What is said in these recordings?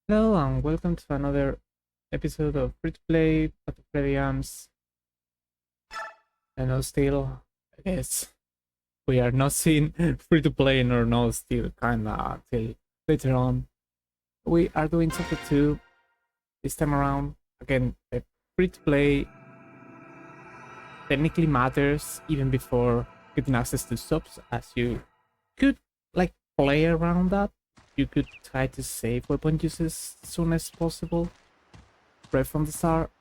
Hello and welcome to another episode of Free to Play at the Radiance. I know still, I guess we are not seeing free to play nor no still kinda till later on. We are doing chapter 2 this time around. Again, the free to play technically matters even before getting access to subs, as you could like play around that. You could try to save weapon uses as soon as possible right from the start,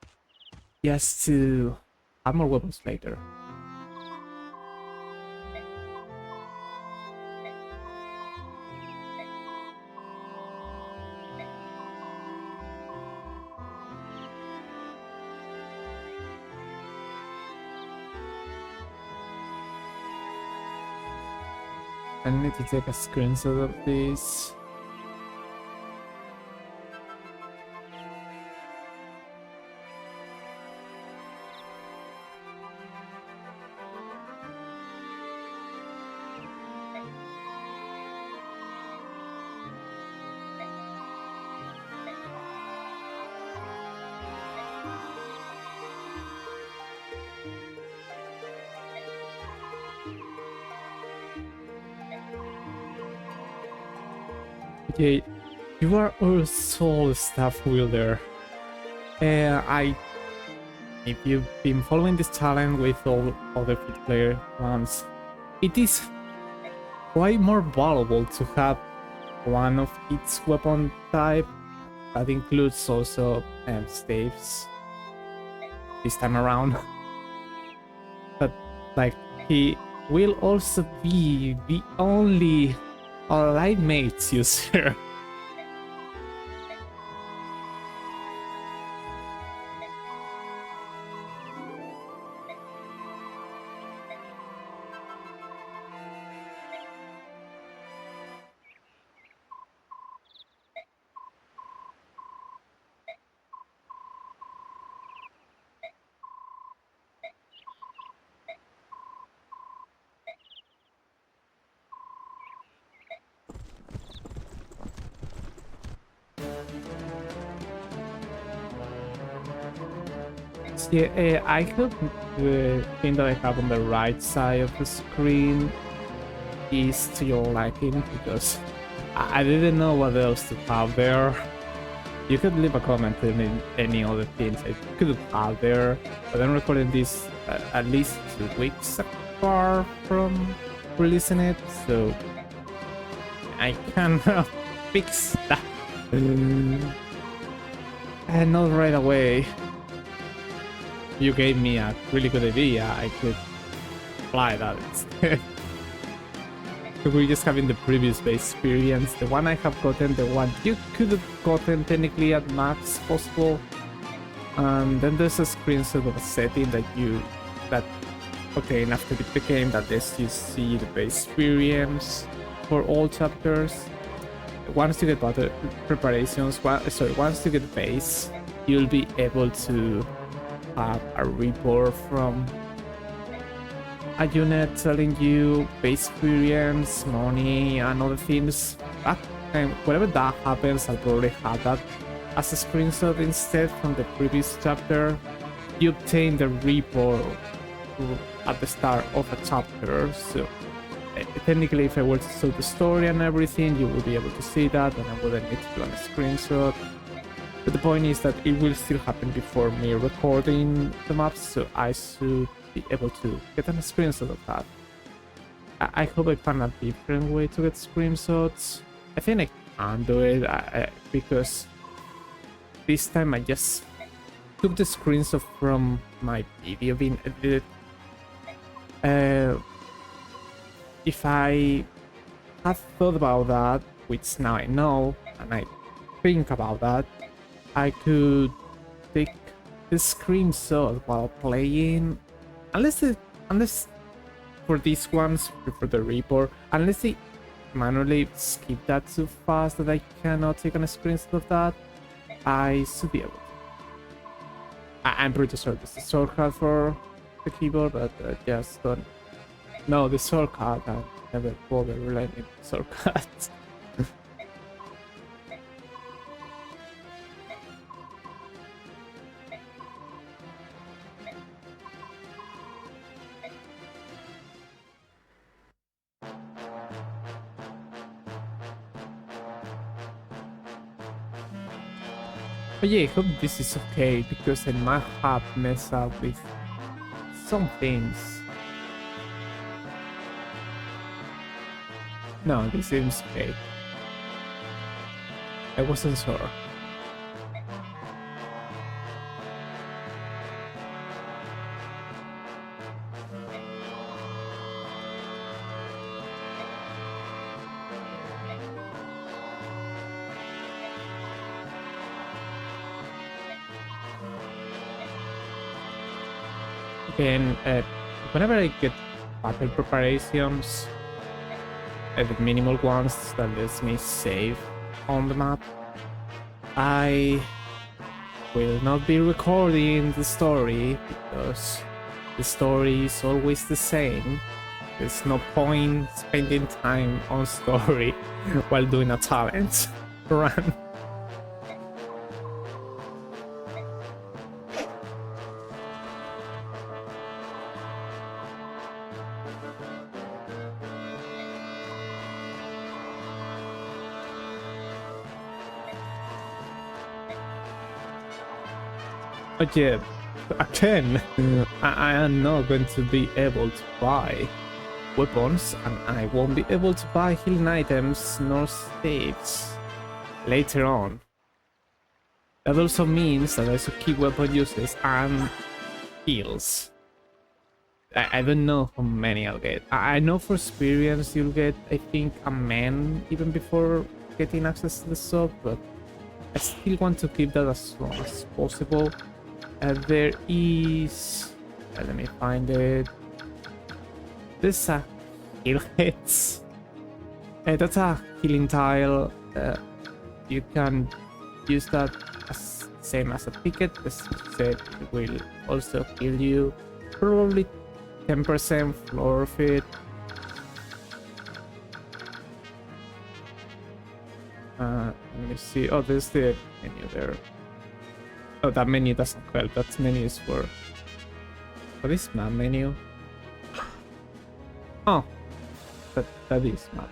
just to have more weapons later. I need to take a screenshot of this. Okay, you are also a staff wielder. If you've been following this challenge with all other free player ones, it is quite more valuable to have one of each weapon type. That includes also staves this time around. But like, he will also be the only light mates user. Yeah, I hope the thing that I have on the right side of the screen is to your liking, because I didn't know what else to have there. You could leave a comment in any other things I could have there, but I'm recording this at least 2 weeks apart from releasing it, so I can fix that. And not right away. You gave me a really good idea. I could apply that instead. We're just having the previous base experience. The one I have gotten, the one you could have gotten technically at max possible. And then there's a screenshot of a setting that okay, after the game that lets you see the base experience for all chapters. Once you get battle preparations, once you get the base, you'll be able to have a report from a unit telling you base experience, money, and other things. And whenever that happens, I'll probably have that as a screenshot instead from the previous chapter. You obtain the report at the start of a chapter, so technically if I were to show the story and everything, you will be able to see that, and I wouldn't need to do a screenshot. But the point is that it will still happen before me recording the maps, so I should be able to get an screenshot of that. I hope I find a different way to get screenshots. I think I can do it because this time I just took the screenshot from my video being edited. If I had thought about that, which now I know, and I think about that, I could take the screenshot while playing, unless for these ones, for the report, unless they manually skip that too fast that I cannot take a screenshot of that, I should be able to. I'm pretty sure this is a shortcut for the keyboard, but just don't know the shortcut and never bother learning shortcuts. But yeah, I hope this is okay because I might have messed up with some things. No, this seems okay. I wasn't sure. And whenever I get battle preparations, the minimal ones that lets me save on the map, I will not be recording the story because the story is always the same. There's no point spending time on story while doing a talent run. But yeah, again, I am not going to be able to buy weapons, and I won't be able to buy healing items nor staves later on. That also means that I should keep weapon uses and heals. I don't know how many I'll get. I know for experience you'll get, I think, a man even before getting access to the shop, but I still want to keep that as long as possible. There is... let me find it. There's a heal hits. That's a healing tile. You can use that as same as a ticket. As you said, it will also heal you. Probably 10% floor of it. Let me see. Oh, there's the menu there. Oh, that menu doesn't help. That menu is for this map menu. Oh, that is map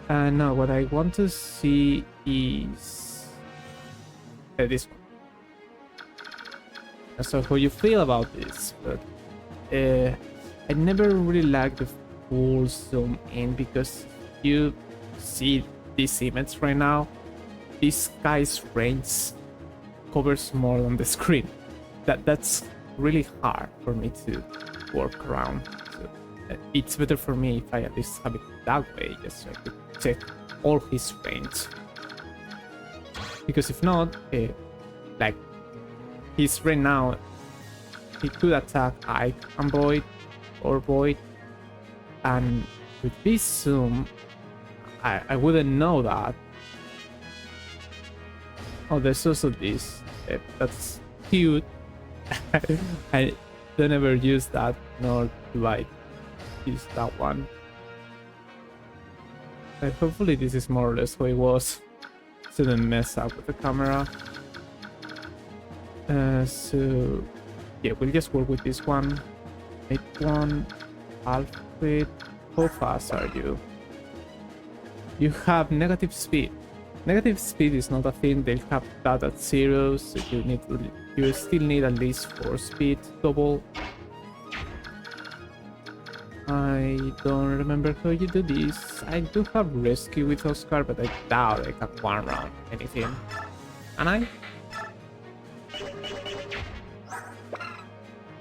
menu. No, what I want to see is this one. So how you feel about this? But I never really liked the full zoom in because you see this image right now. This guy's range covers more than the screen. That's really hard for me to work around. So, it's better for me if I at least have it that way, just so I could check all his range. Because if not, like he's right now, he could attack Ike and Void or Void, and with this zoom, I wouldn't know that. Oh, there's also this. That's cute. I don't ever use that, nor do I use that one. Hopefully this is more or less how it was. Shouldn't mess up with the camera. So yeah, we'll just work with this one. Make one outfit. How fast are you? You have negative speed. Negative speed is not a thing. They'll have that at 0, so you still need at least 4 speed double. I don't remember how you do this. I do have rescue with Oscar, but I doubt I can one round anything. And I?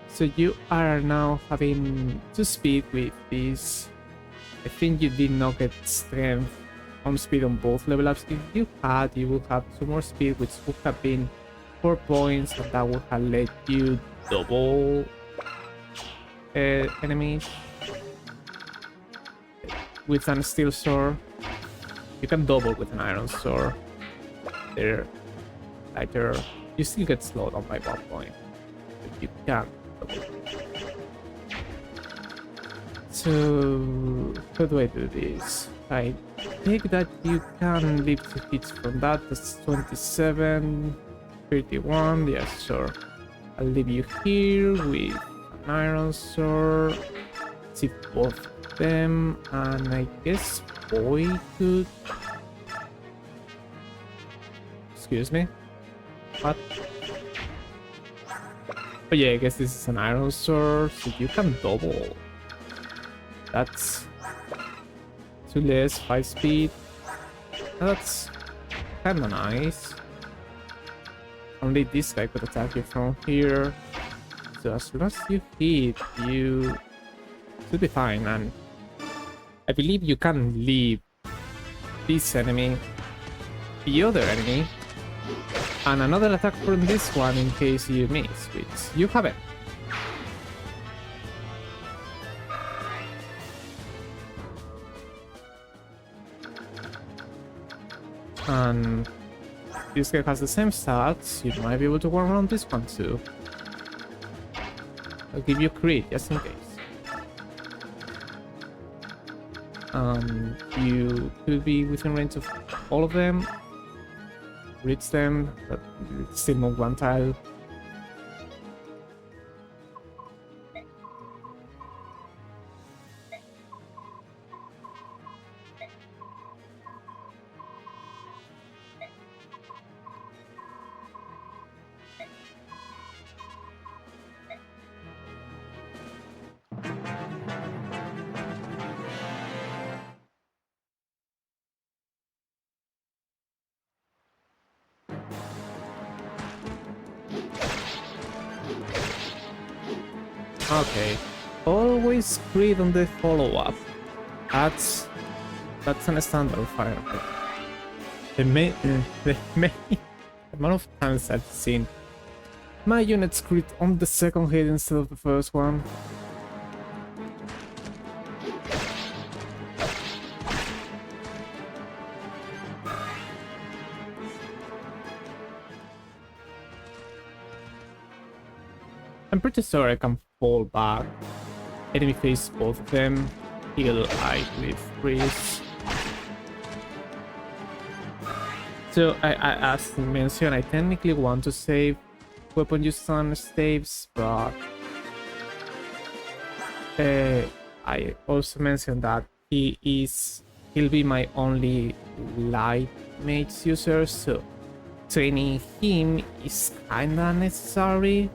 So you are now having 2 speed with this. I think you did not get strength on speed on both level ups. If you had, you would have 2 more speed, which would have been 4 points, and that would have let you double enemies with an steel sword. You can double with an iron sword. They're lighter. You still get slowed down by 1 point, but you can double. So how do I do this? I think that you can leave 2 hits from that. That's 27, 31. Yeah, sure. I'll leave you here with an iron sword. See both of them, and I guess boy could Excuse me. What? Oh yeah, I guess this is an iron sword, so you can double. That's 2 less, 5 speed. That's kinda nice. Only this guy could attack you from here. So as long as you hit, you should be fine. And I believe you can leave this enemy, the other enemy, and another attack from this one in case you miss, which you haven't. And this guy has the same stats, you might be able to work around this one too. I'll give you crit just in case. You could be within range of all of them, reach them, but still not one tile. Okay, always crit on the follow-up. That's an standard fire. The main amount of times I've seen my units crit on the second hit instead of the first one. I'm pretty sure I can fall back. Enemy face both of them. Heal I with freeze. So as mentioned, I technically want to save weapon use on staves, but I also mentioned that he'll be my only light mage user, so training him is kinda necessary.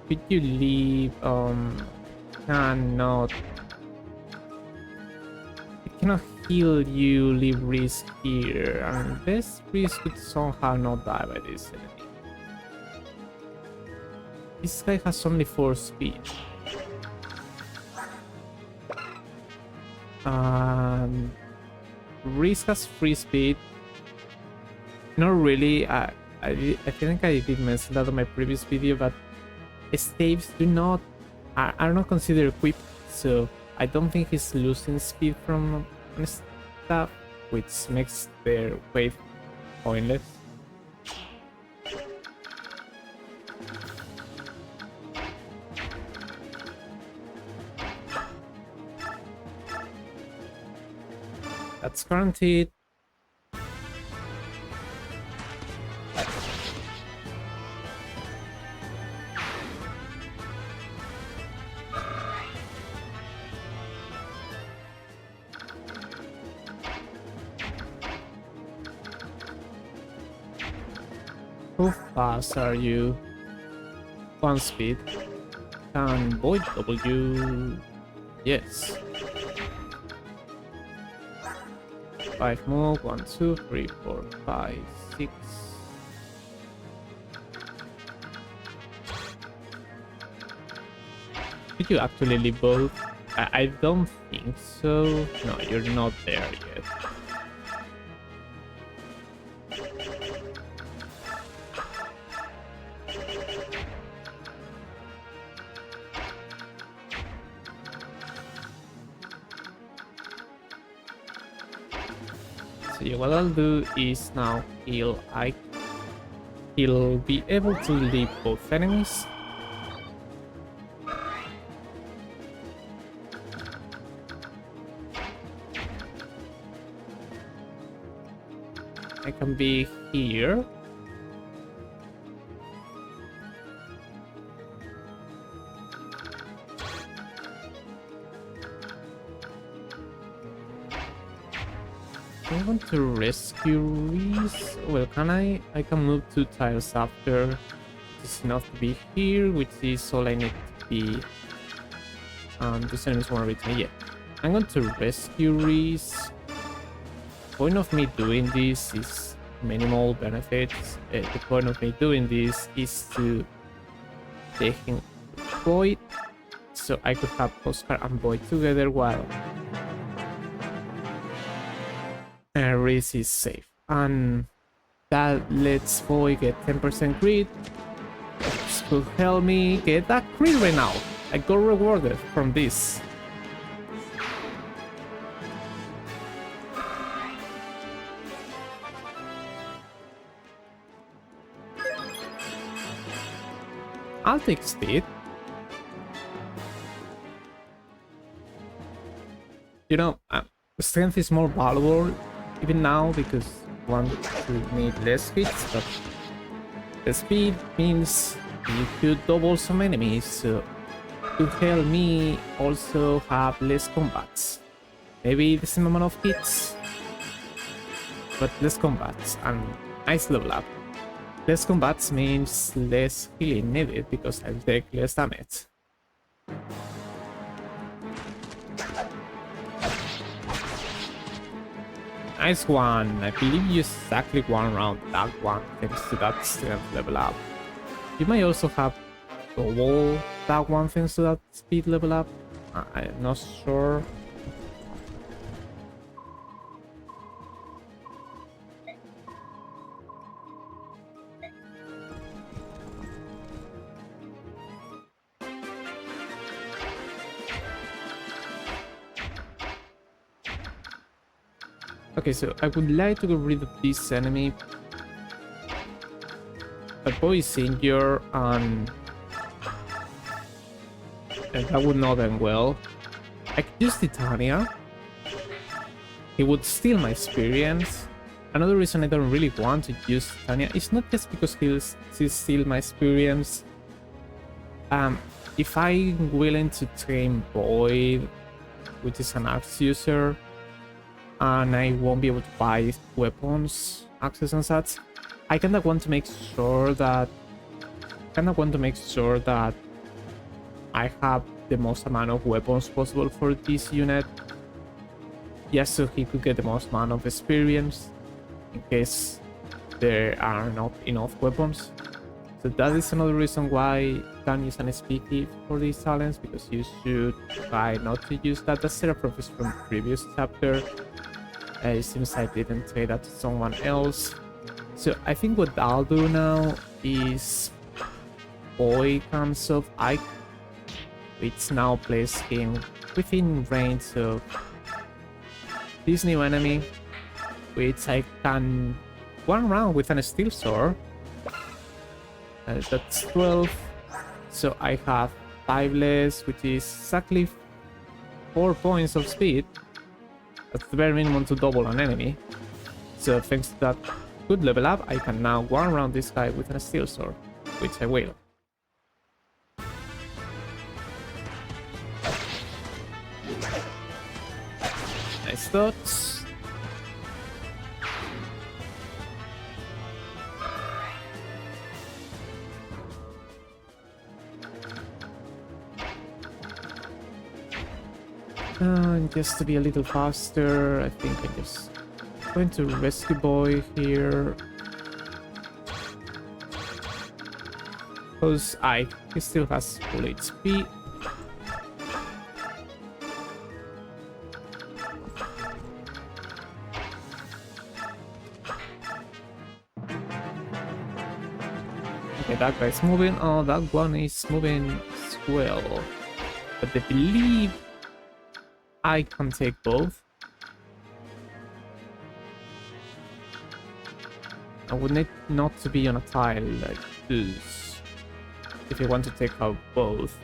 Could you leave? Cannot. It cannot heal you. Leave risk here, and this risk could somehow not die by this enemy. This guy has only 4 speed. Risk has 3 speed. Not really. I think I did mention that on my previous video, but staves are not considered equipped, so I don't think he's losing speed from stuff, which makes their weight pointless. That's guaranteed. How fast are you? 1 speed. Can void W? Yes. 5 more. 1, 2, 3, 4, 5, 6. Did you actually leave both? I don't think so. No, you're not there yet. So what I'll do is now he'll be able to leave both enemies. I can be here. I want to rescue Reese. Well, can I? I can move 2 tiles after. It's enough to be here, which is all I need to be. These enemies want to reach me. Yeah. I'm going to rescue Reese. The point of me doing this is minimal benefits. The point of me doing this is to take him to Void, so I could have Oscar and Void together while Reese is safe. And that lets Void get 10% crit. This could help me get that crit right now. I got rewarded from this. I'll take speed. You know, strength is more valuable even now because one should need less hits, but the speed means you could double some enemies, so to help me also have less combats. Maybe the same amount of hits, but less combats and nice level up. Less combats means less healing needed because I'll take less damage. Nice one. I believe you exactly one round that one thanks to that strength level up. You may also have double that one thanks to that speed level up. I'm not sure. Okay, so I would like to get rid of this enemy. But boy is injured and that would not end well. I could use Titania. He would steal my experience. Another reason I don't really want to use Titania is not just because he'll steal my experience. If I'm willing to train Void, which is an axe user, and I won't be able to buy weapons, access and such, I kinda want to make sure that I have the most amount of weapons possible for this unit, just so he could get the most amount of experience in case there are not enough weapons. So that is another reason why you can use an SP key for these talents, because you should try not to use that. The Seraphim is from the previous chapter. It seems I didn't trade that to someone else. So I think what I'll do now is Boy comes of Ike, which now places him within range of this new enemy, which I can one round with an steel sword. That's 12. So I have 5 less, which is exactly 4 points of speed. That's the bare minimum to double an enemy. So thanks to that good level up, I can now one round this guy with a steel sword, which I will. Nice thoughts. Just to be a little faster, I think I'm just going to rescue Boy here. Because he still has full HP. Okay, that guy's moving. Oh, that one is moving as well. But I believe I can take both. I would need not to be on a tile like this if you want to take out both.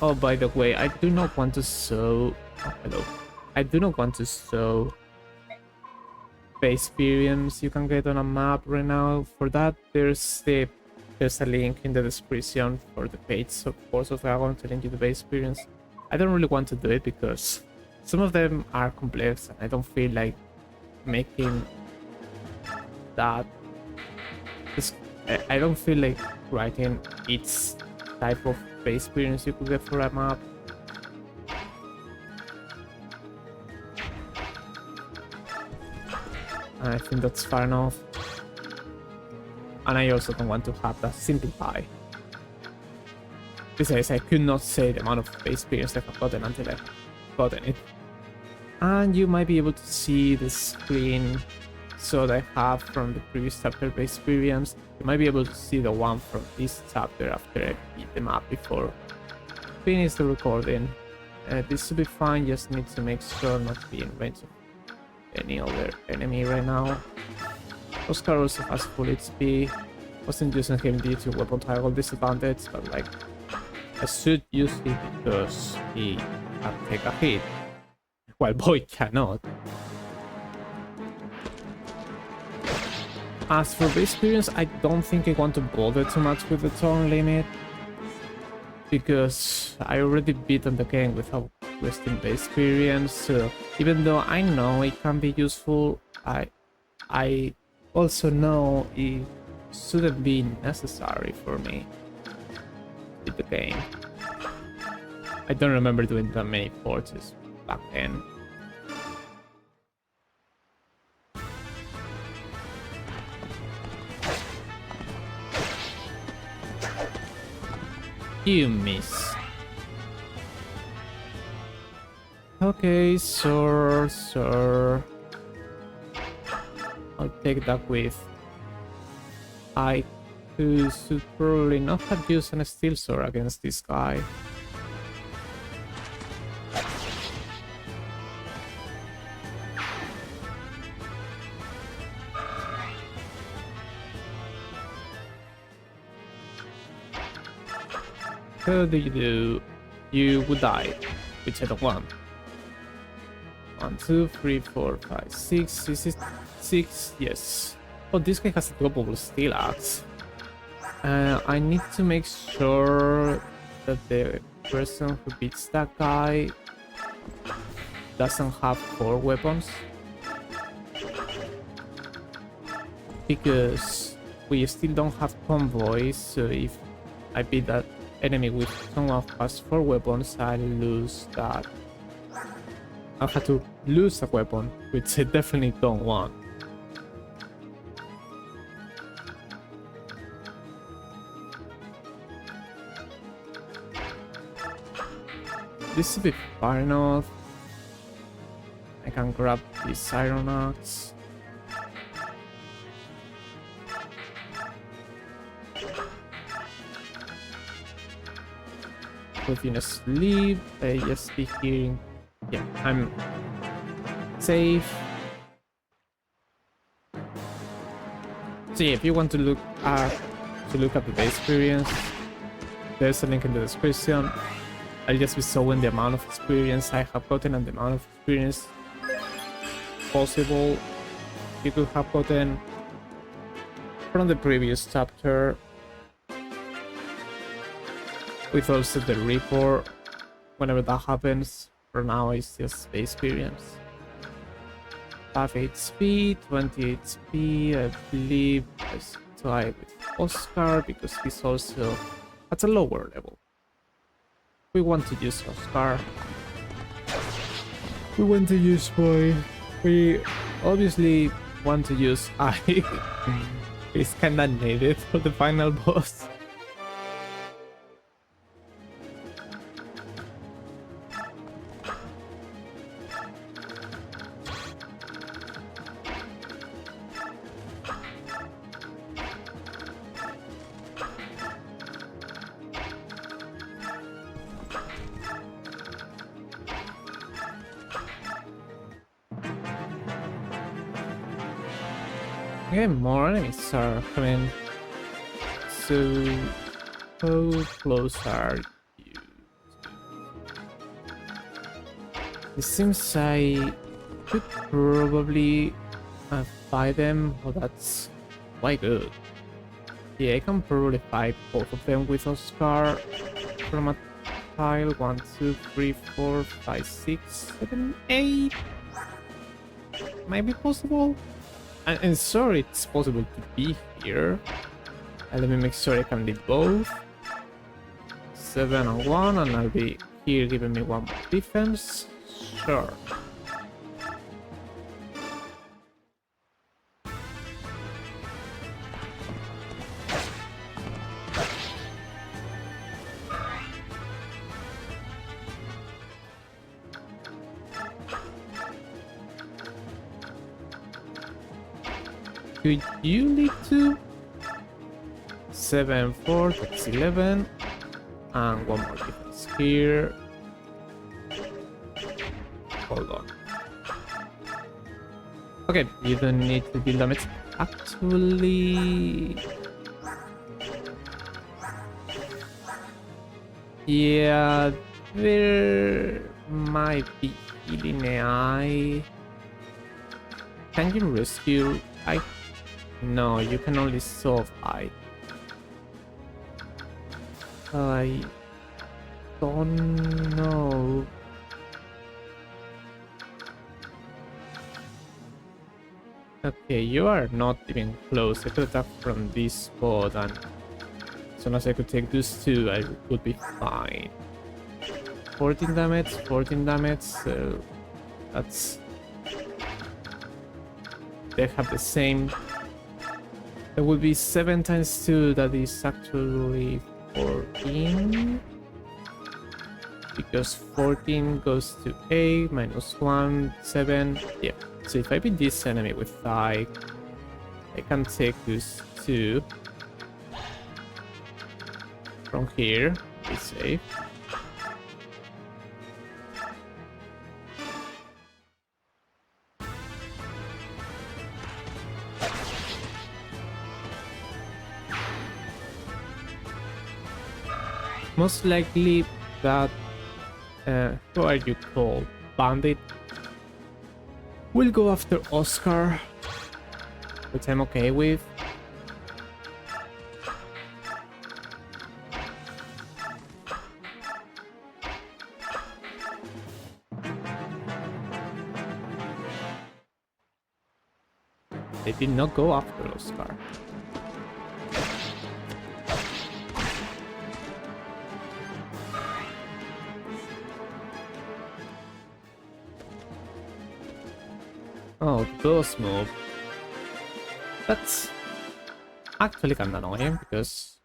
Oh, by the way, I do not want to sow. Oh, hello. I do not want to sow the experience you can get on a map right now. For that, there's a link in the description for the page, of course, of Dragon telling you the base experience. I don't really want to do it because some of them are complex, and I don't feel like making that. I don't feel like writing each type of base experience you could get for a map. And I think that's fair enough. And I also don't want to have that simplify. Besides, I could not say the amount of base experience I've gotten until I've gotten it. And you might be able to see the screen so that I have from the previous chapter base experience. You might be able to see the one from this chapter after I beat the map before finish the recording. This should be fine, just need to make sure not to be in range of any other enemy right now. Oscar also has full HP. Wasn't using him due to weapon toggle disadvantage, but like I should use it because he can take a hit, while Boy cannot. As for base experience, I don't think I want to bother too much with the turn limit, because I already beaten the game without wasting base experience. So even though I know it can be useful, I also know it shouldn't be necessary for me with the game. I don't remember doing that many forces back then. You miss. Okay, sure. I'll take that with. I should probably not have used a steel sword against this guy. How do you do? You would die, which I don't want. 1, 2, 3, 4, 5, 6. This is 6. Yes. Oh, this guy has a double steel axe. I need to make sure that the person who beats that guy doesn't have 4 weapons, because we still don't have convoys. So if I beat that enemy with someone who has 4 weapons, I'll lose that. I'll have to lose a weapon, which I definitely don't want. This should be far enough. I can grab this iron axe. Put in a sleep. I just be hearing. Yeah, I'm safe. So yeah, if you want to look at the base experience, there's a link in the description. I'll just be showing the amount of experience I have gotten and the amount of experience possible you could have gotten from the previous chapter, with also the report whenever that happens. For now, it's just base experience. 5 HP, 20 HP. I believe I try with Oscar because he's also at a lower level. We want to use Oscar. We want to use Boy. We obviously want to use I. It's kinda needed for the final boss. Okay, more enemies are coming. So, how close are you? It seems I could probably fight them. Oh, that's quite good. Yeah, I can probably fight both of them with Oscar from a tile. 1, 2, 3, 4, 5, 6, 7, 8. Might be possible. And sorry, it's possible to be here. Let me make sure I can leave both. 7 and 1, and I'll be here giving me 1 more defense. Sure. Could you lead to 7, 4, that's 11, and 1 more defense here. Hold on. Okay, you don't need to deal damage. Actually, yeah, there might be healing AI. Can you rescue? No, you can only solve I don't know. Okay, you are not even close. I could attack from this spot, and as soon as I could take those 2, I would be fine. 14 damage, so that's... They have the same. It would be 7 times 2, that is actually 14. Because 14 goes to 8, minus 1, 7. Yeah, so if I beat this enemy with I can take these 2 from here, be safe. Most likely that who are you called? Bandit will go after Oscar, which I'm okay with. They did not go after Oscar. Oh, those move. That's actually kind of annoying because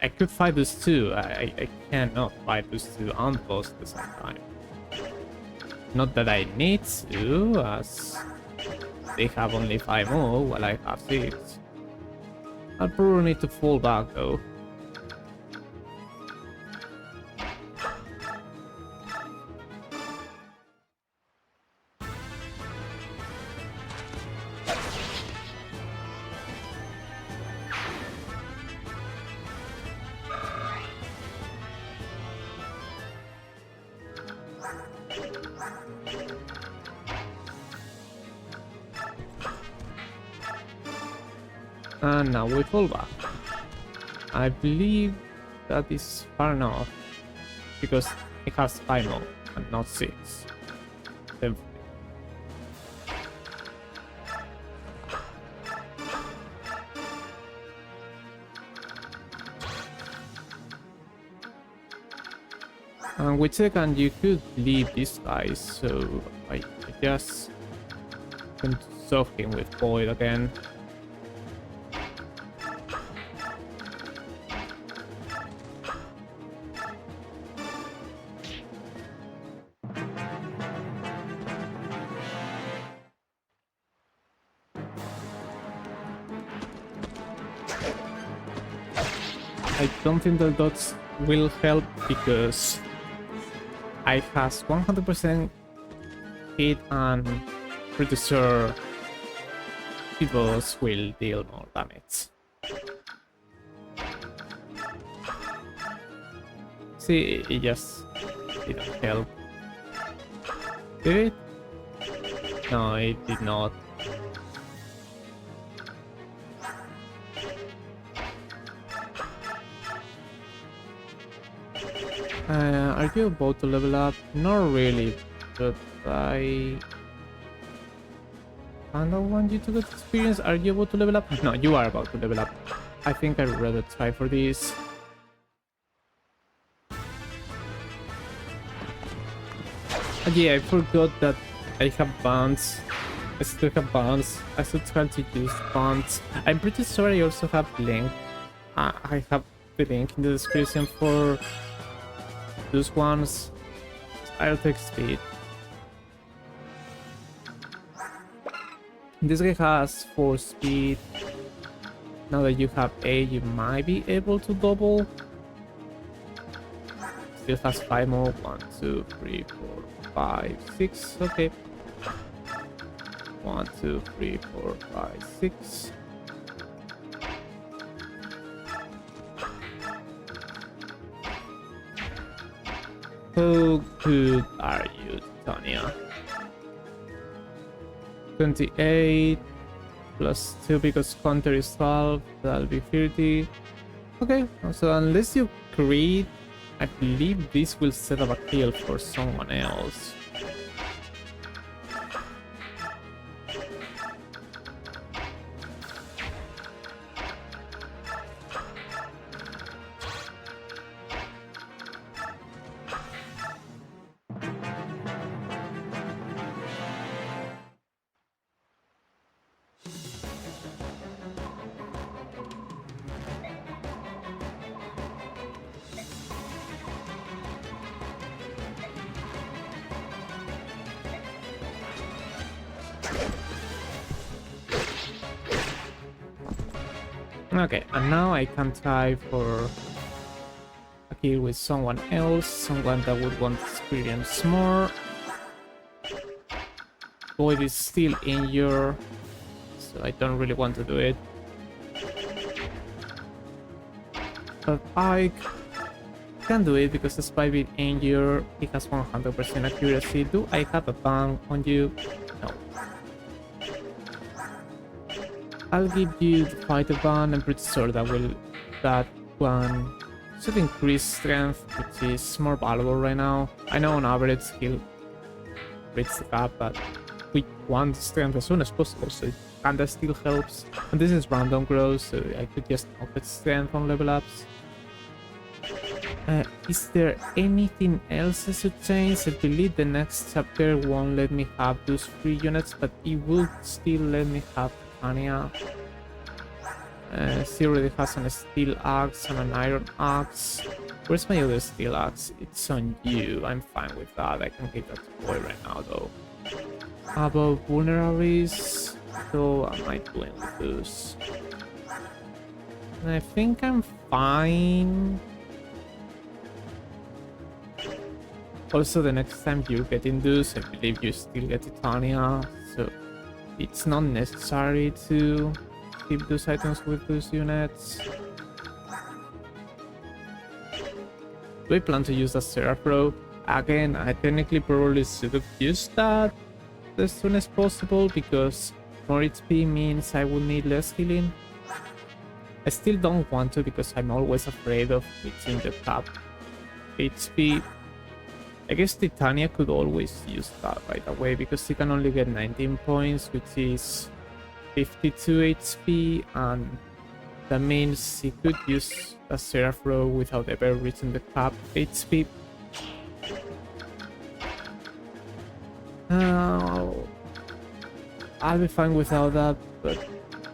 I could fight those 2. I cannot fight those 2 and boss at the same time. Not that I need to, as they have only 5 more while I have 6. I'll probably need to fall back though. And now we fall back. I believe that is far enough because it has 5 more and not 6. And with second you could leave this guy, so I just can soak him with Void again. I don't think the dots will help because I has 100% hit and pretty sure peoples will deal more damage. See, it just didn't help. Did it? No, it did not. Are you about to level up? Not really, but I kinda want you to get experience. Are you about to level up? No, you are about to level up. I think I'd rather try for this. Yeah, I forgot that I have bands. I still have bands. I should try to use bands. I'm pretty sure I also have link. I have the link in the description for those ones. I'll take speed. This guy has 4 speed. Now that you have A, you might be able to double. Still has 5 more. 1, 2, 3, 4, 5, 6. Okay. 1, 2, 3, 4, 5, 6. How good are you, Tanya? 28 plus 2 because counter is 12. That'll be 30. Okay, so unless you crit, I believe this will set up a kill for someone else. Okay, and now I can try for a kill with someone else, someone that would want to experience more. Void is still injured, so I don't really want to do it. But I can do it because despite being injured, he has 100% accuracy. Do I have a bang on you? No. I'll give you the fighter ban. I'm pretty sure that one should increase strength, which is more valuable right now. I know on average he'll reach the cap, but we want strength as soon as possible, so it kinda still helps. And this is random growth, so I could just up its strength on level ups. Is there anything else I should change? I believe the next chapter won't let me have those 3 units, but it will still let me have Anya. She already has a steel axe and an iron axe. Where's my other steel axe? It's on you. I'm fine with that. I can give that to boy right now though. About vulnerables, so I might win with those. And I think I'm fine. Also, the next time you get in those, I believe you still get Titania, so it's not necessary to keep those items with those units. Do I plan to use the Serapro? Again, I technically probably should have used that as soon as possible because more HP means I will need less healing. I still don't want to because I'm always afraid of reaching the top HP. I guess Titania could always use that right away because she can only get 19 points, which is 52 HP, and that means she could use a Serapro without ever reaching the cap HP. I'll be fine without that, but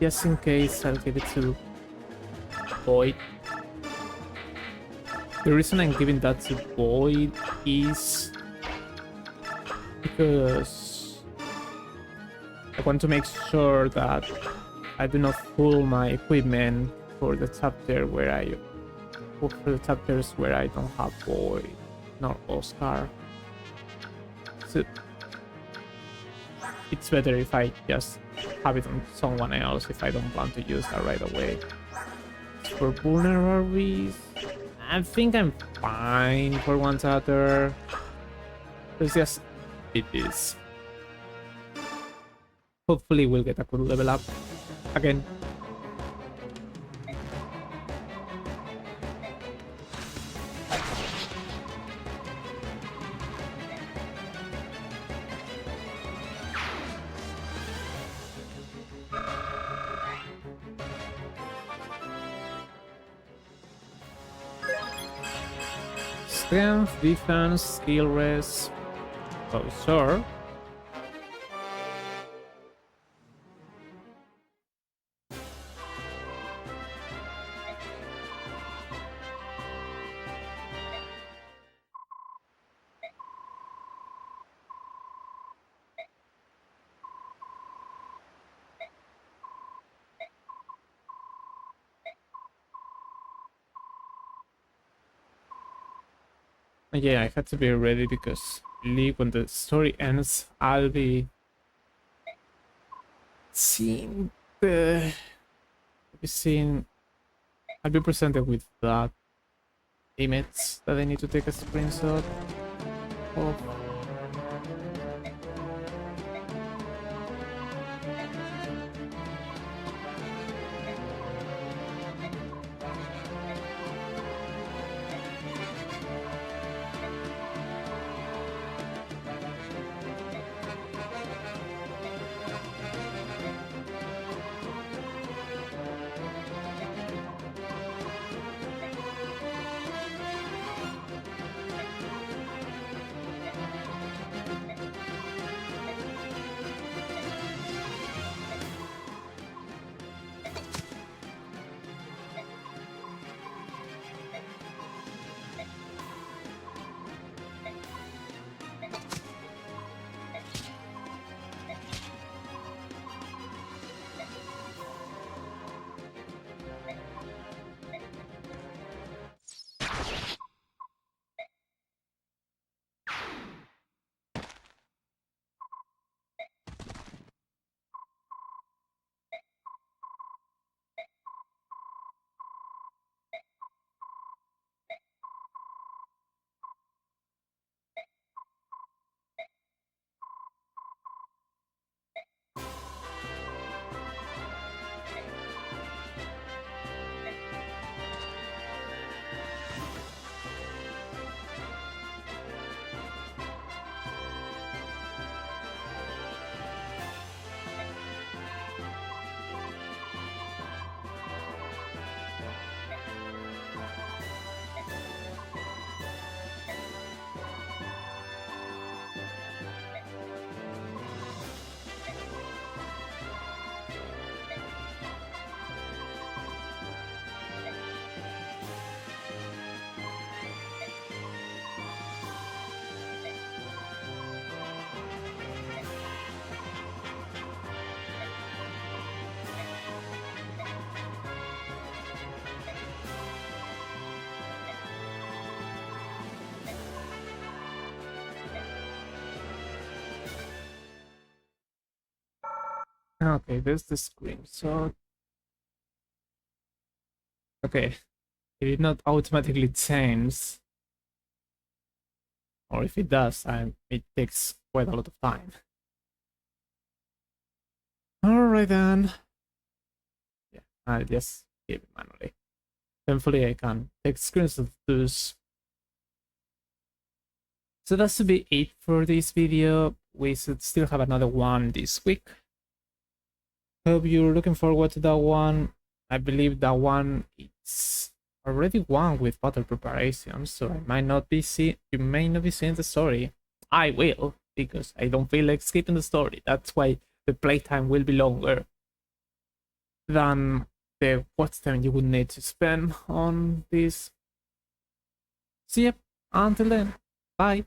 just in case, I'll give it to Void. The reason I'm giving that to Void is because I want to make sure that I do not fool my equipment for the chapters where I don't have Void nor Oscar. So it's better if I just have it on someone else if I don't plan to use that right away. For vulnerables, I think I'm fine for one chapter. Let's just beat this. Hopefully we'll get a good level up again. Strength, defense, skill res. Oh, sure. Yeah, I had to be ready because I believe when the story ends, I'll be seeing the. I'll be presented with that image that I need to take a screenshot of. Okay, there's the screenshot. Okay, it did not automatically change, or if it does, it takes quite a lot of time. Alright then. Yeah, I'll just keep it manually. Thankfully, I can take screenshots of those. So that should be it for this video. We should still have another one this week. Hope you're looking forward to that one. I believe that one is already one with battle preparation, so I might not be you may not be seeing the story. I will, because I don't feel like skipping the story. That's why the playtime will be longer than the watch time you would need to spend on this. See ya. Until then, bye.